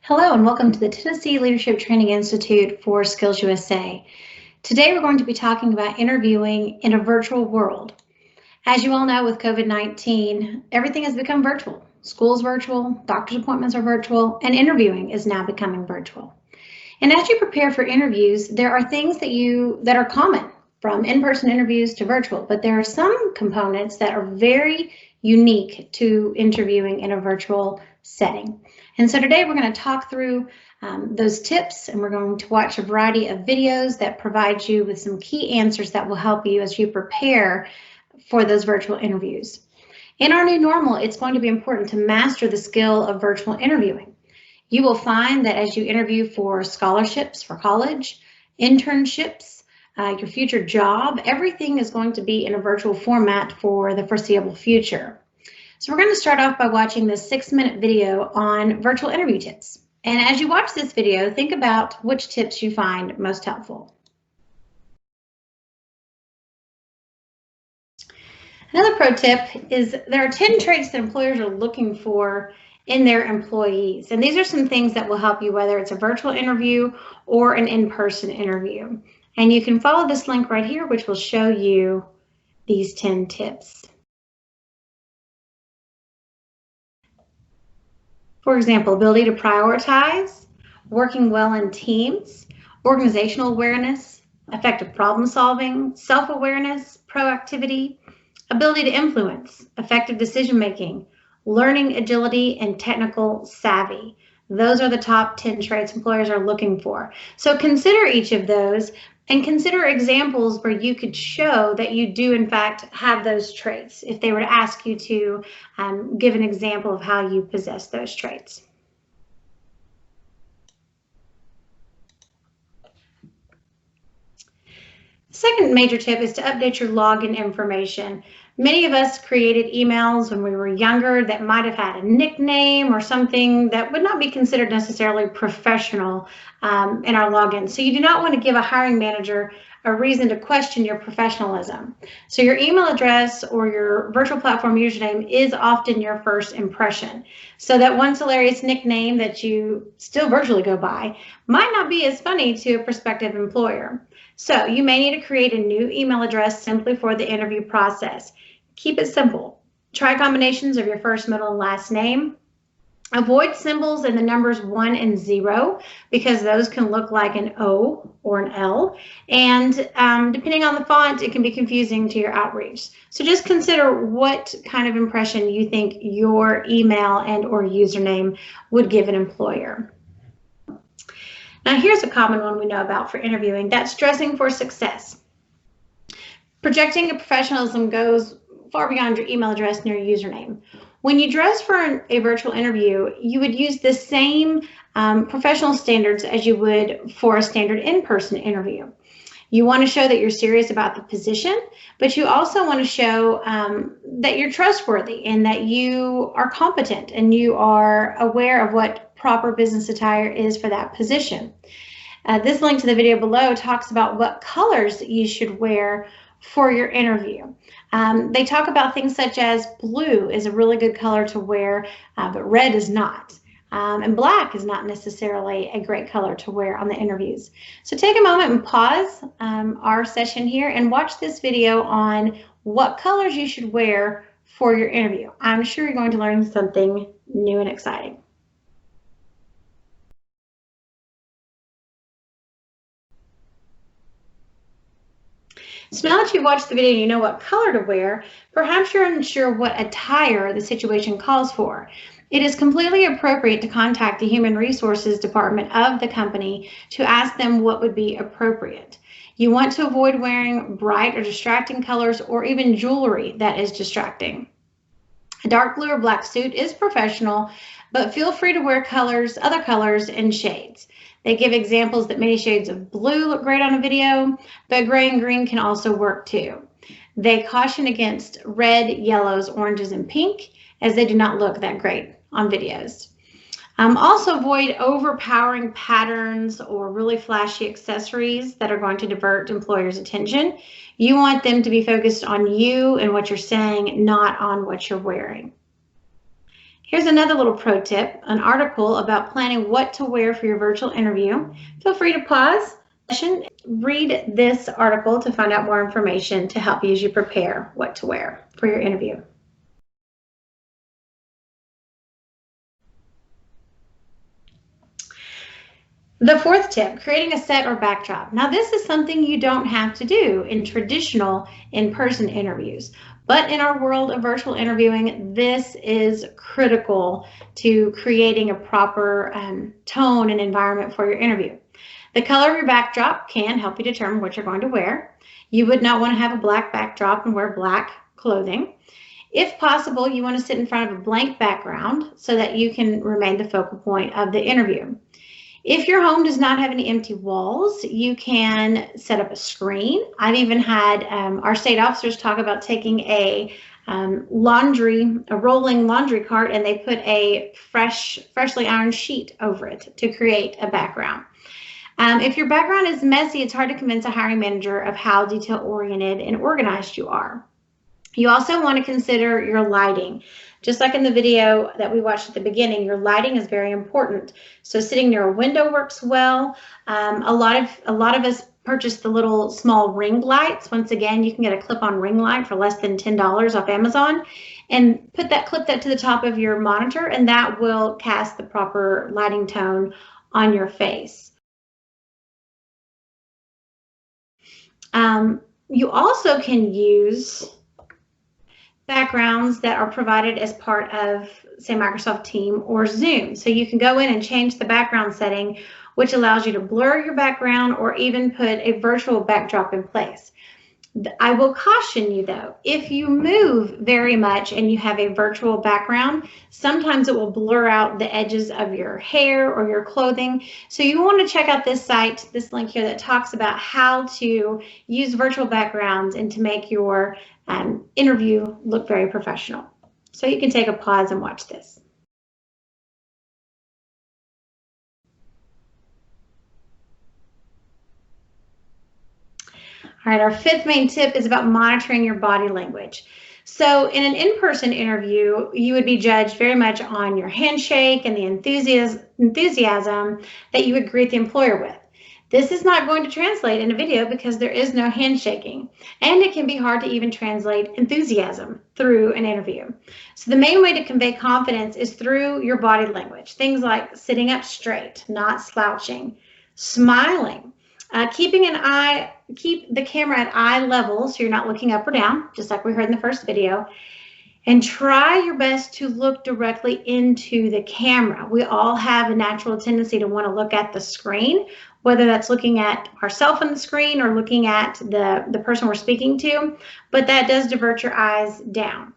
Hello and welcome to the Tennessee Leadership Training Institute for Skills USA. Today we're going to be talking about interviewing in a virtual world. As you all know, with COVID-19, everything has become virtual. School's virtual, doctor's appointments are virtual, and interviewing is now becoming virtual. And as you prepare for interviews, there are things that are common from in-person interviews to virtual, but there are some components that are very unique to interviewing in a virtual setting. And so today we're going to talk through those tips, and we're going to watch a variety of videos that provide you with some key answers that will help you as you prepare for those virtual interviews. In our new normal, it's going to be important to master the skill of virtual interviewing. You will find that as you interview for scholarships for college, internships, your future job, everything is going to be in a virtual format for the foreseeable future. So we're going to start off by watching this 6-minute video on virtual interview tips. And as you watch this video, think about which tips you find most helpful. Another pro tip is there are 10 traits that employers are looking for in their employees. And these are some things that will help you whether it's a virtual interview or an in-person interview. And you can follow this link right here, which will show you these 10 tips. For example, ability to prioritize, working well in teams, organizational awareness, effective problem solving, self-awareness, proactivity, ability to influence, effective decision making, learning agility, and technical savvy. Those are the top 10 traits employers are looking for. So consider each of those and consider examples where you could show that you do in fact have those traits if they were to ask you to give an example of how you possess those traits. Second major tip is to update your login information. Many of us created emails when we were younger that might have had a nickname or something that would not be considered necessarily professional in our login. So you do not want to give a hiring manager a reason to question your professionalism. So your email address or your virtual platform username is often your first impression. So that one hilarious nickname that you still virtually go by might not be as funny to a prospective employer. So you may need to create a new email address simply for the interview process. Keep it simple. Try combinations of your first, middle, and last name. Avoid symbols and the numbers 1 and 0 because those can look like an O or an L. And depending on the font, it can be confusing to your outreach. So just consider what kind of impression you think your email and or username would give an employer. Now here's a common one we know about for interviewing. That's dressing for success. Projecting a professionalism goes far beyond your email address and your username. When you dress for a virtual interview, you would use the same professional standards as you would for a standard in-person interview. You want to show that you're serious about the position, but you also want to show that you're trustworthy and that you are competent and you are aware of what proper business attire is for that position. This link to the video below talks about what colors you should wear for your interview. They talk about things such as blue is a really good color to wear, but red is not. And black is not necessarily a great color to wear on the interviews. So take a moment and pause our session here and watch this video on what colors you should wear for your interview. I'm sure you're going to learn something new and exciting. So now that you've watched the video and you know what color to wear, perhaps you're unsure what attire the situation calls for. It is completely appropriate to contact the Human Resources Department of the company to ask them what would be appropriate. You want to avoid wearing bright or distracting colors or even jewelry that is distracting. A dark blue or black suit is professional, but feel free to wear other colors and shades. They give examples that many shades of blue look great on a video, but gray and green can also work too. They caution against red, yellows, oranges, and pink as they do not look that great on videos. Also avoid overpowering patterns or really flashy accessories that are going to divert employers' attention. You want them to be focused on you and what you're saying, not on what you're wearing. Here's another little pro tip, an article about planning what to wear for your virtual interview. Feel free to pause, read this article to find out more information to help you as you prepare what to wear for your interview. The fourth tip, creating a set or backdrop. Now, this is something you don't have to do in traditional in-person interviews, but in our world of virtual interviewing, this is critical to creating a proper tone and environment for your interview. The color of your backdrop can help you determine what you're going to wear. You would not want to have a black backdrop and wear black clothing. If possible, you want to sit in front of a blank background so that you can remain the focal point of the interview. If your home does not have any empty walls, you can set up a screen. I've even had our state officers talk about taking a rolling laundry cart, and they put a freshly ironed sheet over it to create a background. If your background is messy, it's hard to convince a hiring manager of how detail-oriented and organized you are. You also want to consider your lighting. Just like in the video that we watched at the beginning, your lighting is very important. So sitting near a window works well. A lot of us purchase the little small ring lights. Once again, you can get a clip-on ring light for less than $10 off Amazon, and clip that to the top of your monitor, and that will cast the proper lighting tone on your face. You also can use backgrounds that are provided as part of, say, Microsoft Teams or Zoom. So you can go in and change the background setting, which allows you to blur your background or even put a virtual backdrop in place. I will caution you though, if you move very much and you have a virtual background, sometimes it will blur out the edges of your hair or your clothing. So you want to check out this site, this link here that talks about how to use virtual backgrounds and to make your interview look very professional. So you can take a pause and watch this. All right, our fifth main tip is about monitoring your body language. So in an in-person interview, you would be judged very much on your handshake and the enthusiasm that you would greet the employer with. This is not going to translate in a video because there is no handshaking, and it can be hard to even translate enthusiasm through an interview. So the main way to convey confidence is through your body language. Things like sitting up straight, not slouching, smiling, keep the camera at eye level so you're not looking up or down, just like we heard in the first video. And try your best to look directly into the camera. We all have a natural tendency to want to look at the screen, whether that's looking at ourselves on the screen or looking at the person we're speaking to, but that does divert your eyes down.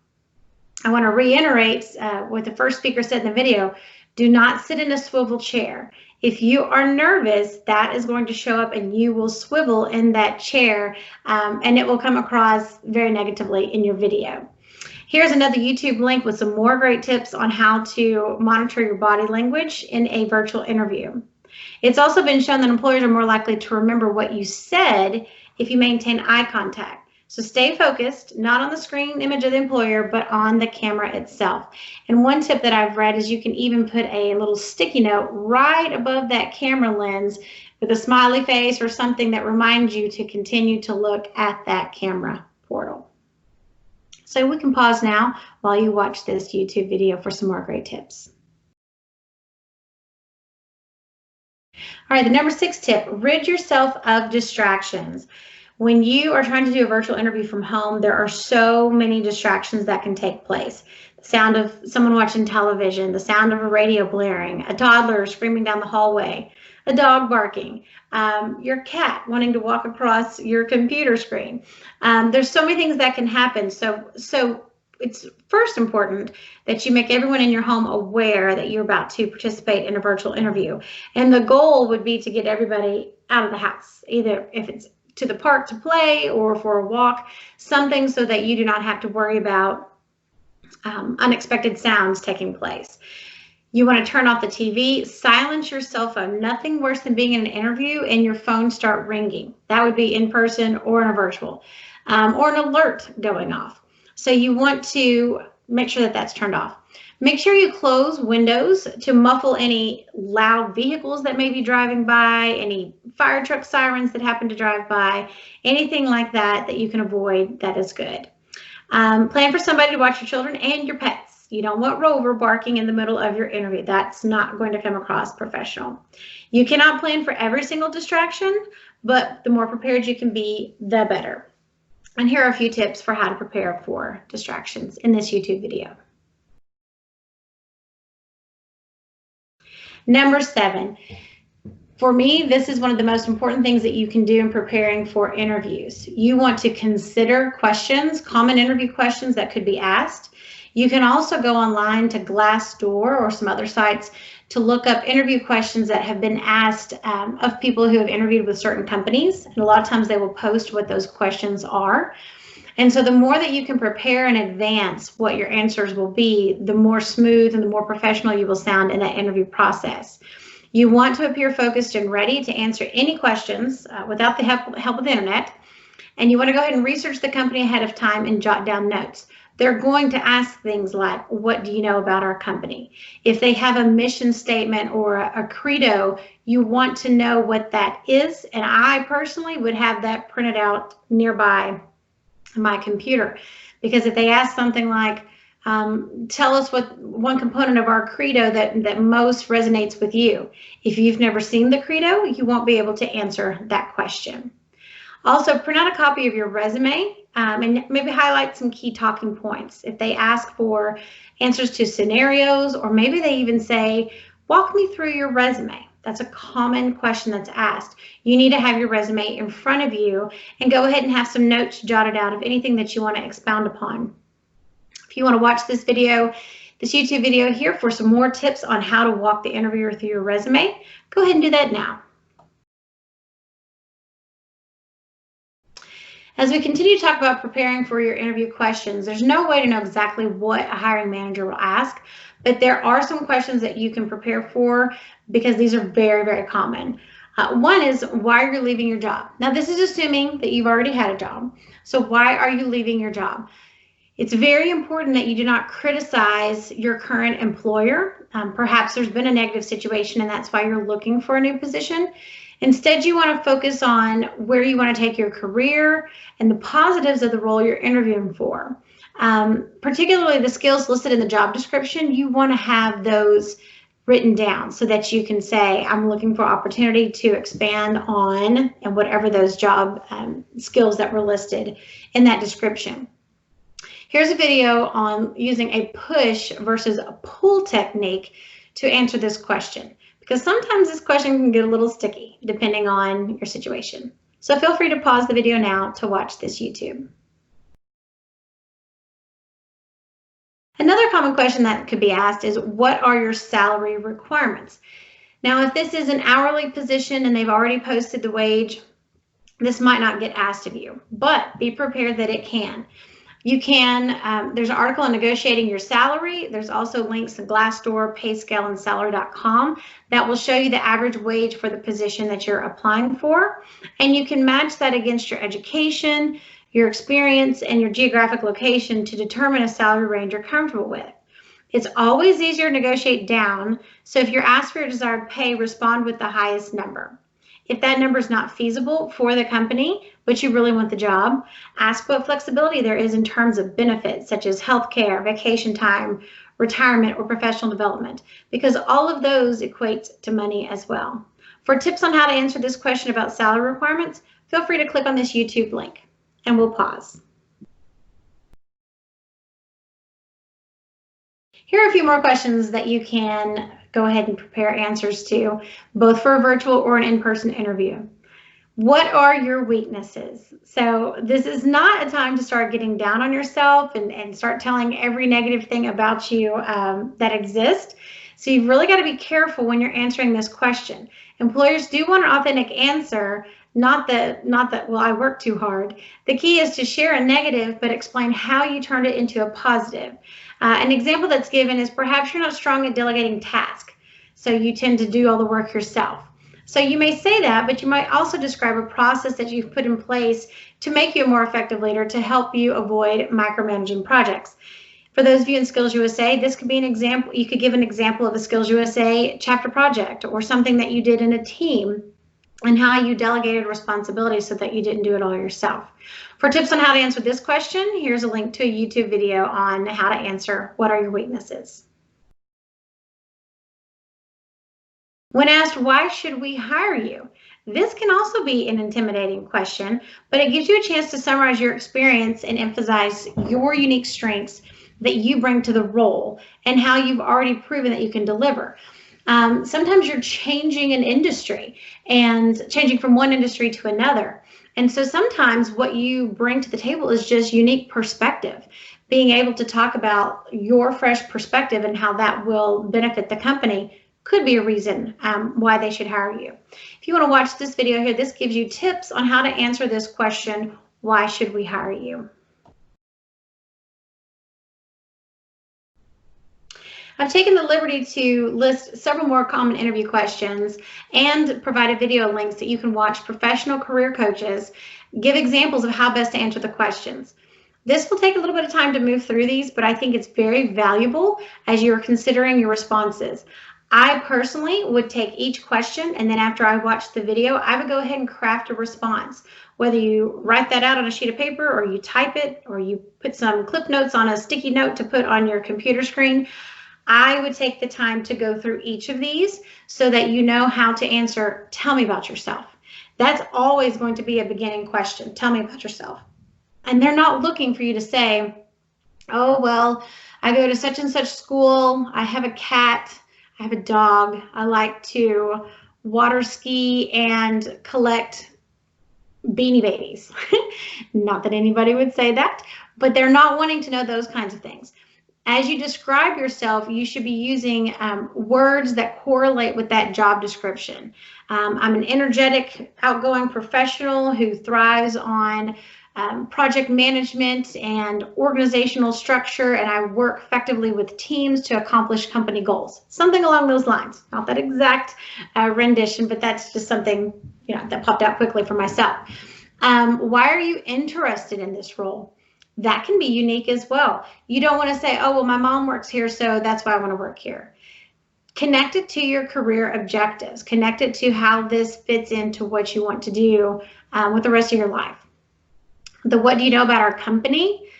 I want to reiterate what the first speaker said in the video. Do not sit in a swivel chair. If you are nervous, that is going to show up and you will swivel in that chair, and it will come across very negatively in your video. Here's another YouTube link with some more great tips on how to monitor your body language in a virtual interview. It's also been shown that employers are more likely to remember what you said if you maintain eye contact. So stay focused, not on the screen image of the employer, but on the camera itself. And one tip that I've read is you can even put a little sticky note right above that camera lens with a smiley face or something that reminds you to continue to look at that camera portal. So we can pause now while you watch this YouTube video for some more great tips. All right, the number 6 tip, rid yourself of distractions. When you are trying to do a virtual interview from home, there are so many distractions that can take place. The sound of someone watching television, the sound of a radio blaring, a toddler screaming down the hallway, a dog barking, your cat wanting to walk across your computer screen. There's so many things that can happen. So it's first important that you make everyone in your home aware that you're about to participate in a virtual interview. And the goal would be to get everybody out of the house, either if it's to the park to play or for a walk, something so that you do not have to worry about unexpected sounds taking place. You want to turn off the TV, silence your cell phone. Nothing worse than being in an interview and your phone start ringing. That would be in person or in a virtual, or an alert going off. So you want to make sure that that's turned off. Make sure you close windows to muffle any loud vehicles that may be driving by, any fire truck sirens that happen to drive by, anything like that that you can avoid, that is good. Plan for somebody to watch your children and your pets. You don't want Rover barking in the middle of your interview. That's not going to come across professional. You cannot plan for every single distraction, but the more prepared you can be, the better. And here are a few tips for how to prepare for distractions in this YouTube video. Number 7, for me, this is one of the most important things that you can do in preparing for interviews. You want to consider questions, common interview questions that could be asked. You can also go online to Glassdoor or some other sites to look up interview questions that have been asked of people who have interviewed with certain companies. And a lot of times they will post what those questions are. And so the more that you can prepare in advance what your answers will be, the more smooth and the more professional you will sound in that interview process. You want to appear focused and ready to answer any questions without the help of the internet. And you want to go ahead and research the company ahead of time and jot down notes. They're going to ask things like, what do you know about our company? If they have a mission statement or a credo, you want to know what that is. And I personally would have that printed out nearby my computer, because if they ask something like, tell us what one component of our credo that most resonates with you. If you've never seen the credo, you won't be able to answer that question. Also, print out a copy of your resume and maybe highlight some key talking points. If they ask for answers to scenarios, or maybe they even say, walk me through your resume. That's a common question that's asked. You need to have your resume in front of you and go ahead and have some notes jotted out of anything that you want to expound upon. If you want to watch this video, this YouTube video here for some more tips on how to walk the interviewer through your resume, go ahead and do that now. As we continue to talk about preparing for your interview questions, there's no way to know exactly what a hiring manager will ask, but there are some questions that you can prepare for because these are very, very common. One is, why are you leaving your job? Now, this is assuming that you've already had a job. So why are you leaving your job? It's very important that you do not criticize your current employer. Perhaps there's been a negative situation and that's why you're looking for a new position. Instead, you want to focus on where you want to take your career and the positives of the role you're interviewing for. Particularly the skills listed in the job description, you want to have those written down so that you can say, I'm looking for opportunity to expand on, and whatever those job skills that were listed in that description. Here's a video on using a push versus a pull technique to answer this question, because sometimes this question can get a little sticky depending on your situation. So feel free to pause the video now to watch this YouTube. Another common question that could be asked is, what are your salary requirements? Now, if this is an hourly position and they've already posted the wage, this might not get asked of you, but be prepared that it can. You can, there's an article on negotiating your salary. There's also links to Glassdoor, PayScale, and Salary.com that will show you the average wage for the position that you're applying for. And you can match that against your education, your experience, and your geographic location to determine a salary range you're comfortable with. It's always easier to negotiate down, so if you're asked for your desired pay, respond with the highest number. If that number is not feasible for the company, but you really want the job, ask what flexibility there is in terms of benefits such as healthcare, vacation time, retirement, or professional development, because all of those equate to money as well. For tips on how to answer this question about salary requirements, feel free to click on this YouTube link, and we'll pause. Here are a few more questions that you can go ahead and prepare answers to, both for a virtual or an in-person interview. What are your weaknesses? So this is not a time to start getting down on yourself and start telling every negative thing about you that exists. So you've really got to be careful when you're answering this question. Employers do want an authentic answer, not that, well, I work too hard. The key is to share a negative, but explain how you turned it into a positive. An example that's given is, perhaps you're not strong at delegating tasks, so you tend to do all the work yourself. So you may say that, but you might also describe a process that you've put in place to make you a more effective leader to help you avoid micromanaging projects. For those of you in Skills USA, this could be an example. You could give an example of a Skills USA chapter project or something that you did in a team and how you delegated responsibility so that you didn't do it all yourself. For tips on how to answer this question, here's a link to a YouTube video on how to answer what are your weaknesses. When asked, why should we hire you? This can also be an intimidating question, but it gives you a chance to summarize your experience and emphasize your unique strengths that you bring to the role and how you've already proven that you can deliver. Sometimes you're changing an industry and changing from one industry to another. And so sometimes what you bring to the table is just unique perspective, being able to talk about your fresh perspective and how that will benefit the company could be a reason why they should hire you. If you want to watch this video here, this gives you tips on how to answer this question, why should we hire you? I've taken the liberty to list several more common interview questions and provided video links that you can watch professional career coaches give examples of how best to answer the questions. This will take a little bit of time to move through these, but I think it's very valuable as you're considering your responses. I personally would take each question, and then after I watched the video, I would go ahead and craft a response. Whether you write that out on a sheet of paper or you type it or you put some clip notes on a sticky note to put on your computer screen, I would take the time to go through each of these so that you know how to answer, tell me about yourself. That's always going to be a beginning question. Tell me about yourself. And they're not looking for you to say, oh, well, I go to such and such school. I have a cat. I have a dog. I like to water ski and collect Beanie Babies. Not that anybody would say that, but they're not wanting to know those kinds of things. As you describe yourself, you should be using words that correlate with that job description. I'm an energetic, outgoing professional who thrives on project management and organizational structure, and I work effectively with teams to accomplish company goals. Something along those lines. Not that exact rendition, but that's just something that popped out quickly for myself. Why are you interested in this role? That can be unique as well. You don't want to say, oh, well, my mom works here, so that's why I want to work here. Connect it to your career objectives. Connect it to how this fits into what you want to do with the rest of your life. What do you know about our company?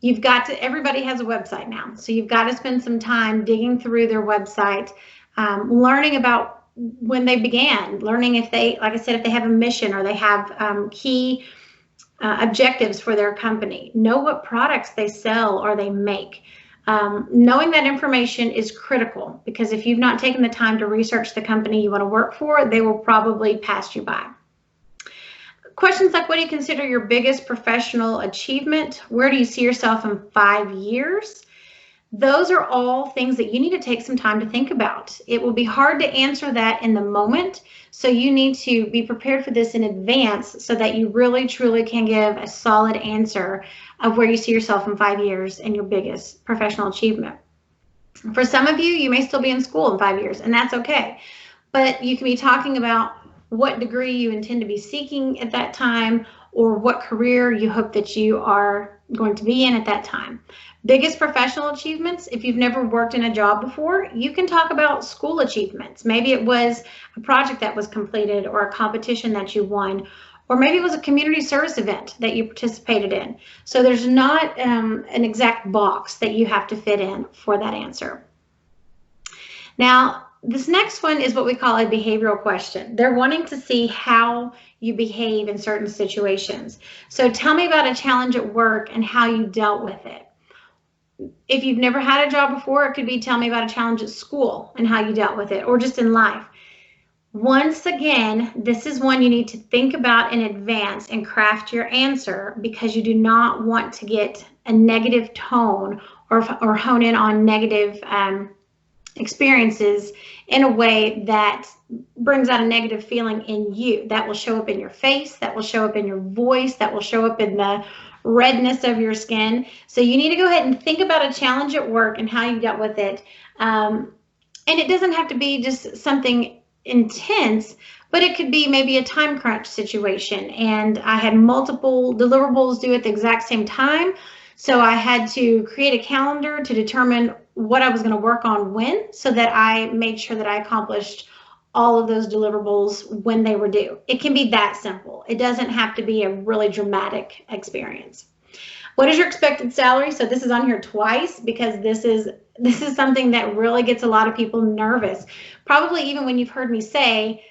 You've got to, everybody has a website now. So you've got to spend some time digging through their website, learning about when they began, learning if they, like I said, if they have a mission or they have key objectives for their company. Know what products they sell or they make. Knowing that information is critical because if you've not taken the time to research the company you want to work for, they will probably pass you by. Questions like, what do you consider your biggest professional achievement? Where do you see yourself in 5 years? Those are all things that you need to take some time to think about. It will be hard to answer that in the moment, so you need to be prepared for this in advance so that you really, truly can give a solid answer of where you see yourself in 5 years and your biggest professional achievement. For some of you, you may still be in school in 5 years, and that's okay. But you can be talking about what degree you intend to be seeking at that time or what career you hope that you are going to be in at that time. Biggest professional achievements, if you've never worked in a job before, you can talk about school achievements. Maybe it was a project that was completed or a competition that you won, or maybe it was a community service event that you participated in. So there's not an exact box that you have to fit in for that answer. Now, this next one is what we call a behavioral question. They're wanting to see how you behave in certain situations. So tell me about a challenge at work and how you dealt with it. If you've never had a job before, it could be tell me about a challenge at school and how you dealt with it, or just in life. Once again, this is one you need to think about in advance and craft your answer because you do not want to get a negative tone or hone in on negative experiences in a way that brings out a negative feeling in you. That will show up in your face, that will show up in your voice, that will show up in the redness of your skin. So you need to go ahead and think about a challenge at work and how you dealt with it. And it doesn't have to be just something intense, but it could be maybe a time crunch situation and I had multiple deliverables due at the exact same time. So I had to create a calendar to determine what I was going to work on when, so that I made sure that I accomplished all of those deliverables when they were due. It can be that simple. It doesn't have to be a really dramatic experience. What is your expected salary? So this is on here twice because this is something that really gets a lot of people nervous. Probably even when you've heard me say,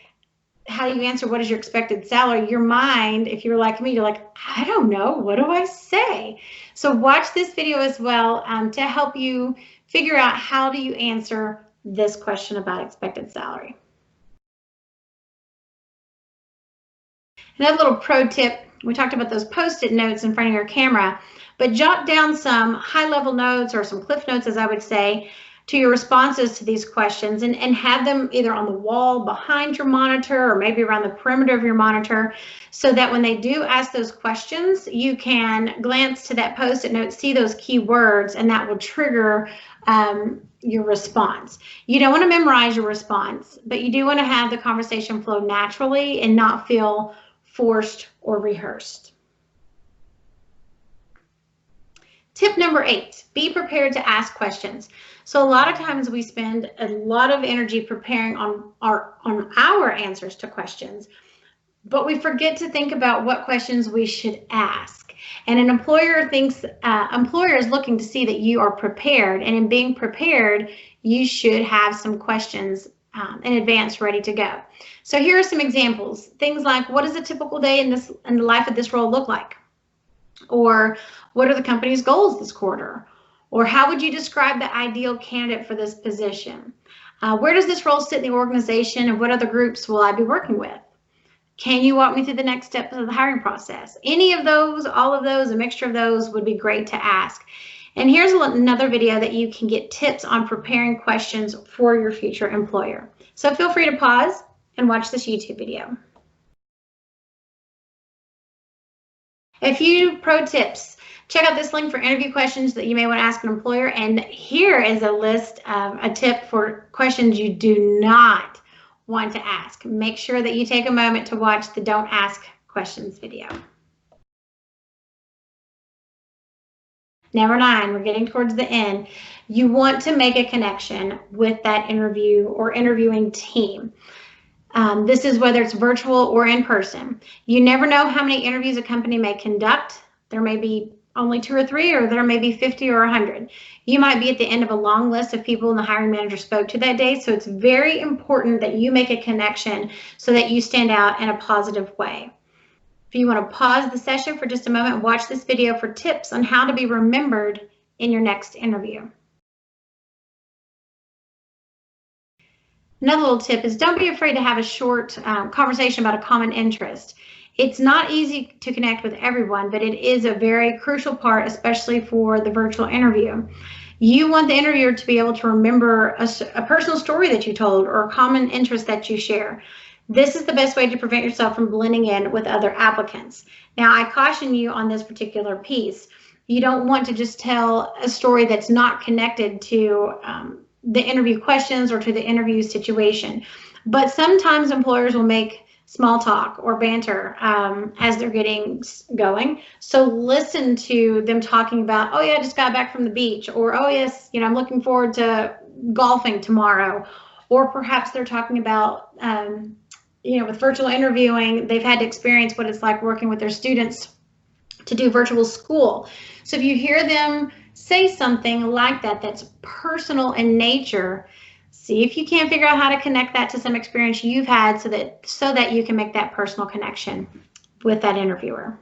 how do you answer what is your expected salary? Your mind, if you're like me, you're like, I don't know, what do I say? So watch this video as well to help you figure out how do you answer this question about expected salary. Another little pro tip, we talked about those Post-it notes in front of your camera, but jot down some high-level notes or some cliff notes, as I would say, to your responses to these questions, and have them either on the wall behind your monitor or maybe around the perimeter of your monitor, so that when they do ask those questions, you can glance to that Post-it note, see those key words, and that will trigger your response. You don't want to memorize your response, but you do want to have the conversation flow naturally and not feel forced or rehearsed. Tip number 8, be prepared to ask questions. So a lot of times we spend a lot of energy preparing on our answers to questions, but we forget to think about what questions we should ask. And an employer is looking to see that you are prepared, and in being prepared, you should have some questions in advance ready to go. So here are some examples. Things like, what does a typical day in the life of this role look like? Or what are the company's goals this quarter? Or how would you describe the ideal candidate for this position? Where does this role sit in the organization, and what other groups will I be working with? Can you walk me through the next steps of the hiring process? Any of those, all of those, a mixture of those would be great to ask. And here's another video that you can get tips on preparing questions for your future employer. So feel free to pause and watch this YouTube video. A few pro tips. Check out this link for interview questions that you may want to ask an employer. And here is a list of a tip for questions you do not want to ask. Make sure that you take a moment to watch the Don't Ask Questions video. Number 9, we're getting towards the end. You want to make a connection with that interview or interviewing team. This is whether it's virtual or in person. You never know how many interviews a company may conduct. There may be only 2 or 3, or there may be 50 or 100. You might be at the end of a long list of people the hiring manager spoke to that day. So it's very important that you make a connection so that you stand out in a positive way. If you want to pause the session for just a moment, watch this video for tips on how to be remembered in your next interview. Another little tip is don't be afraid to have a short conversation about a common interest. It's not easy to connect with everyone, but it is a very crucial part, especially for the virtual interview. You want the interviewer to be able to remember a personal story that you told or a common interest that you share. This is the best way to prevent yourself from blending in with other applicants. Now, I caution you on this particular piece. You don't want to just tell a story that's not connected to the interview questions or to the interview situation. But sometimes employers will make small talk or banter as they're getting going. So listen to them talking about, oh yeah, I just got back from the beach, or oh yes, I'm looking forward to golfing tomorrow. Or perhaps they're talking about, with virtual interviewing, they've had to experience what it's like working with their students to do virtual school. So if you hear them say something like that that's personal in nature, see if you can't figure out how to connect that to some experience you've had so that you can make that personal connection with that interviewer.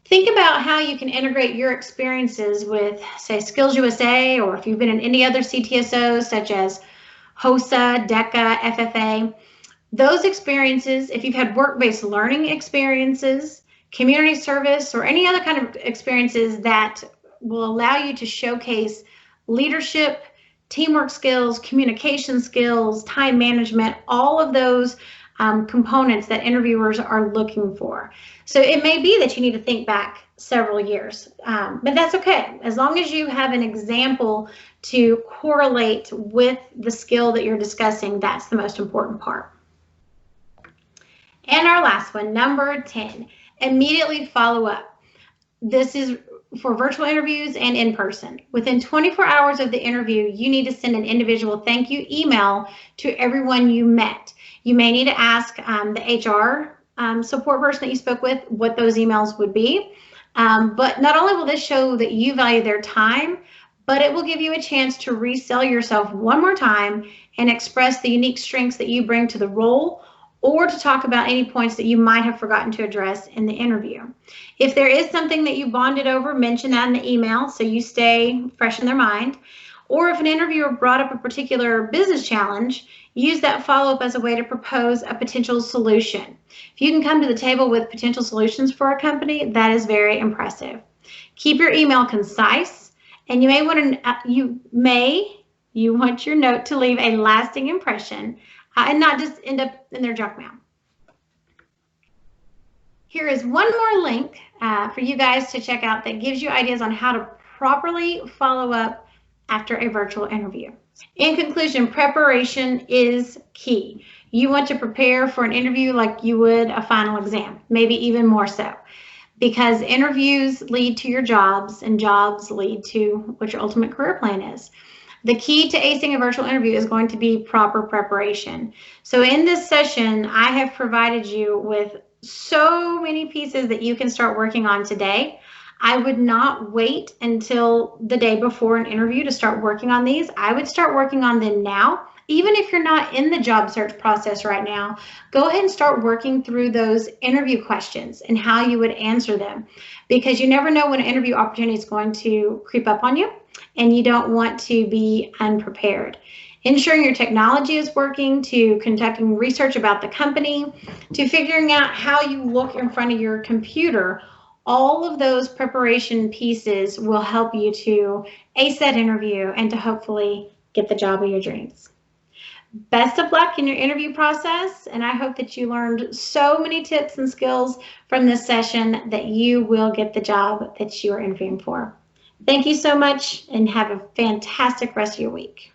Think about how you can integrate your experiences with, say, Skills USA, or if you've been in any other CTSOs such as HOSA, DECA, FFA. Those experiences, if you've had work-based learning experiences, community service, or any other kind of experiences that will allow you to showcase leadership, teamwork skills, communication skills, time management, all of those components that interviewers are looking for. So it may be that you need to think back several years, but that's okay. As long as you have an example to correlate with the skill that you're discussing, that's the most important part. And our last one, number 10, immediately follow up. This is for virtual interviews and in person. Within 24 hours of the interview, you need to send an individual thank you email to everyone you met. You may need to ask the HR support person that you spoke with what those emails would be. But not only will this show that you value their time, but it will give you a chance to resell yourself one more time and express the unique strengths that you bring to the role, or to talk about any points that you might have forgotten to address in the interview. If there is something that you bonded over, mention that in the email so you stay fresh in their mind. Or if an interviewer brought up a particular business challenge, use that follow-up as a way to propose a potential solution. If you can come to the table with potential solutions for a company, that is very impressive. Keep your email concise, and you want your note to leave a lasting impression and not just end up in their junk mail. Here is one more link for you guys to check out that gives you ideas on how to properly follow up after a virtual interview. In conclusion, preparation is key. You want to prepare for an interview like you would a final exam, maybe even more so, because interviews lead to your jobs and jobs lead to what your ultimate career plan is. The key to acing a virtual interview is going to be proper preparation. So in this session, I have provided you with so many pieces that you can start working on today. I would not wait until the day before an interview to start working on these. I would start working on them now. Even if you're not in the job search process right now, go ahead and start working through those interview questions and how you would answer them, because you never know when an interview opportunity is going to creep up on you, and you don't want to be unprepared. Ensuring your technology is working, to conducting research about the company, to figuring out how you look in front of your computer. All of those preparation pieces will help you to ace that interview and to hopefully get the job of your dreams. Best of luck in your interview process, and I hope that you learned so many tips and skills from this session that you will get the job that you are interviewing for. Thank you so much, and have a fantastic rest of your week.